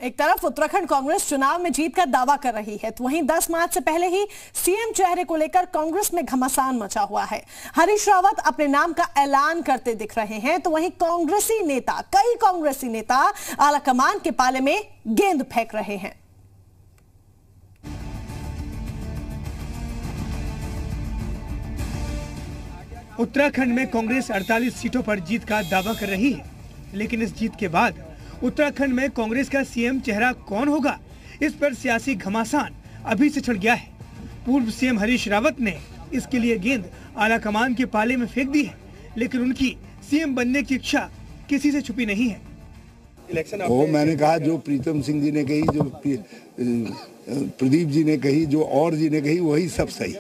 एक तरफ उत्तराखंड कांग्रेस चुनाव में जीत का दावा कर रही है, तो वहीं 10 मार्च से पहले ही सीएम चेहरे को लेकर कांग्रेस में घमासान मचा हुआ है। हरीश रावत अपने नाम का ऐलान करते दिख रहे हैं, तो वहीं कई कांग्रेसी नेता आलाकमान के पाले में गेंद फेंक रहे हैं। उत्तराखंड में कांग्रेस 48 सीटों पर जीत का दावा कर रही है, लेकिन इस जीत के बाद उत्तराखंड में कांग्रेस का सीएम चेहरा कौन होगा, इस पर सियासी घमासान अभी से छिड़ गया है। पूर्व सीएम हरीश रावत ने इसके लिए गेंद आलाकमान के पाले में फेंक दी है, लेकिन उनकी सीएम बनने की इच्छा किसी से छुपी नहीं है। वो मैंने कहा, जो प्रीतम सिंह जी ने कही, जो प्रदीप जी ने कही, जो और जी ने कही, वही सब सही।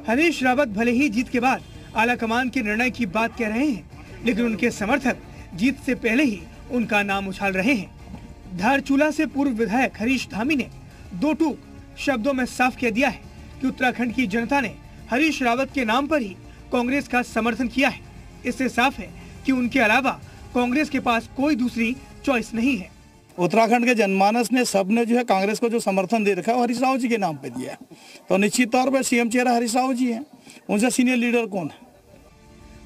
हरीश रावत भले ही जीत के बाद आलाकमान के निर्णय की बात कह रहे हैं, लेकिन उनके समर्थक जीत से पहले ही उनका नाम उछाल रहे हैं। धारचूला से पूर्व विधायक हरीश धामी ने दो टूक शब्दों में साफ कह दिया है कि उत्तराखंड की जनता ने हरीश रावत के नाम पर ही कांग्रेस का समर्थन किया है। इससे साफ है कि उनके अलावा कांग्रेस के पास कोई दूसरी चॉइस नहीं है। उत्तराखंड के जनमानस ने सबने जो है कांग्रेस को जो समर्थन दे रखा है वो हरीश रावत जी के नाम पे दिया है, तो निश्चित तौर पर सीएम चेहरा हरीश रावत जी है। उनसे सीनियर लीडर कौन है?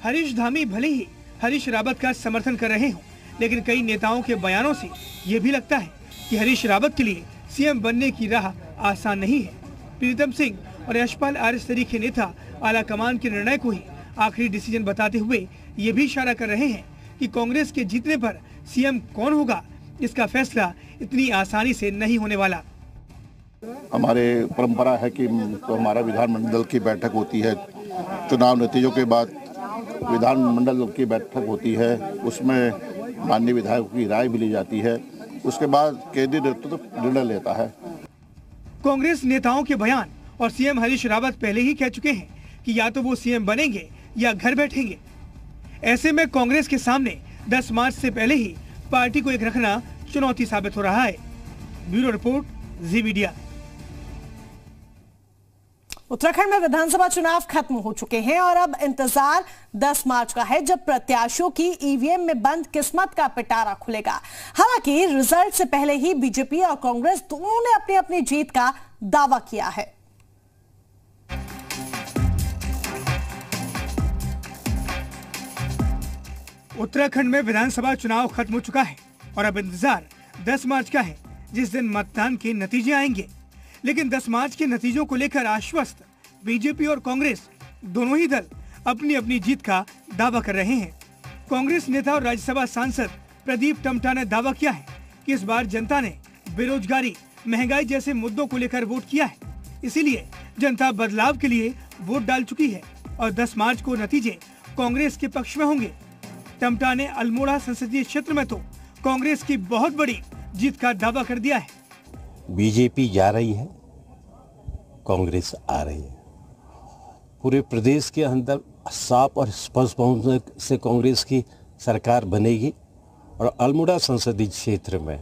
हरीश धामी भले ही हरीश रावत का समर्थन कर रहे हों, लेकिन कई नेताओं के बयानों से ये भी लगता है कि हरीश रावत के लिए सीएम बनने की राह आसान नहीं है। प्रीतम सिंह और यशपाल आर्य तरीके नेता आलाकमान के निर्णय को ही आखिरी डिसीजन बताते हुए ये भी इशारा कर रहे हैं कि कांग्रेस के जीतने पर सीएम कौन होगा, इसका फैसला इतनी आसानी से नहीं होने वाला। हमारे परंपरा है कि तो हमारा विधानमंडल की बैठक होती है, चुनाव नतीजों के बाद विधानमंडल की बैठक होती है, उसमें माननीय विधायकों की राय भी ली जाती है, उसके बाद केंद्रीय नेतृत्व निर्णय लेता है। कांग्रेस नेताओं के बयान और सीएम हरीश रावत पहले ही कह चुके हैं कि या तो वो सीएम बनेंगे या घर बैठेंगे। ऐसे में कांग्रेस के सामने 10 मार्च से पहले ही पार्टी को एक रखना चुनौती साबित हो रहा है। ब्यूरो रिपोर्ट, जी मीडिया। उत्तराखंड में विधानसभा चुनाव खत्म हो चुके हैं और अब इंतजार 10 मार्च का है, जब प्रत्याशियों की ईवीएम में बंद किस्मत का पिटारा खुलेगा। हालांकि रिजल्ट से पहले ही बीजेपी और कांग्रेस दोनों ने अपनी अपनी जीत का दावा किया है। उत्तराखंड में विधानसभा चुनाव खत्म हो चुका है और अब इंतजार 10 मार्च का है, जिस दिन मतदान के नतीजे आएंगे। लेकिन 10 मार्च के नतीजों को लेकर आश्वस्त बीजेपी और कांग्रेस दोनों ही दल अपनी अपनी जीत का दावा कर रहे हैं। कांग्रेस नेता और राज्यसभा सांसद प्रदीप टमटा ने दावा किया है कि इस बार जनता ने बेरोजगारी, महंगाई जैसे मुद्दों को लेकर वोट किया है, इसीलिए जनता बदलाव के लिए वोट डाल चुकी है और 10 मार्च को नतीजे कांग्रेस के पक्ष में होंगे। टमटा ने अल्मोड़ा संसदीय क्षेत्र में तो कांग्रेस की बहुत बड़ी जीत का दावा कर दिया है। बीजेपी जा रही है, कांग्रेस आ रही है। पूरे प्रदेश के अंदर साफ और स्पष्ट बहुमत से कांग्रेस की सरकार बनेगी और अल्मोड़ा संसदीय क्षेत्र में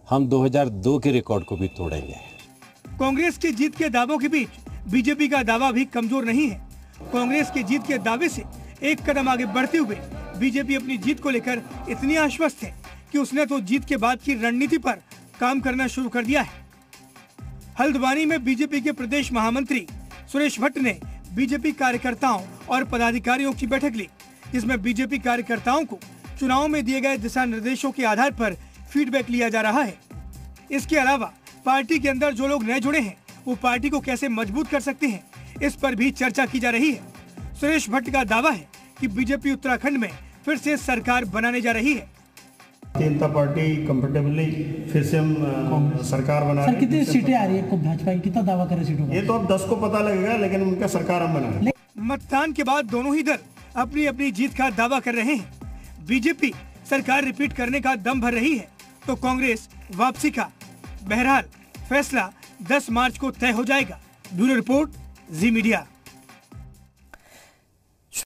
हम 2002 के रिकॉर्ड को भी तोड़ेंगे। कांग्रेस की जीत के दावों के बीच बीजेपी का दावा भी कमजोर नहीं है। कांग्रेस की जीत के दावे से एक कदम आगे बढ़ते हुए बीजेपी अपनी जीत को लेकर इतनी आश्वस्त है कि उसने तो जीत के बाद की रणनीति पर काम करना शुरू कर दिया है। हल्द्वानी में बीजेपी के प्रदेश महामंत्री सुरेश भट्ट ने बीजेपी कार्यकर्ताओं और पदाधिकारियों की बैठक ली, जिसमें बीजेपी कार्यकर्ताओं को चुनाव में दिए गए दिशा निर्देशों के आधार पर फीडबैक लिया जा रहा है। इसके अलावा पार्टी के अंदर जो लोग नए जुड़े हैं वो पार्टी को कैसे मजबूत कर सकते हैं, इस पर भी चर्चा की जा रही है। सुरेश भट्ट का दावा है कि बीजेपी उत्तराखंड में फिर से सरकार बनाने जा रही है। जनता पार्टी कंफर्टेबली फिर से हम सरकार बना रहे हैं। कितनी सीटें आ रही है भाजपा की, कितना दावा करे सीटों का? ये तो अब 10 को पता लगेगा, लेकिन उनका सरकार हम बना। मतदान के बाद दोनों ही दल अपनी अपनी जीत का दावा कर रहे हैं। बीजेपी सरकार रिपीट करने का दम भर रही है तो कांग्रेस वापसी का। बहरहाल फैसला 10 मार्च को तय हो जाएगा। ब्यूरो रिपोर्ट, जी मीडिया।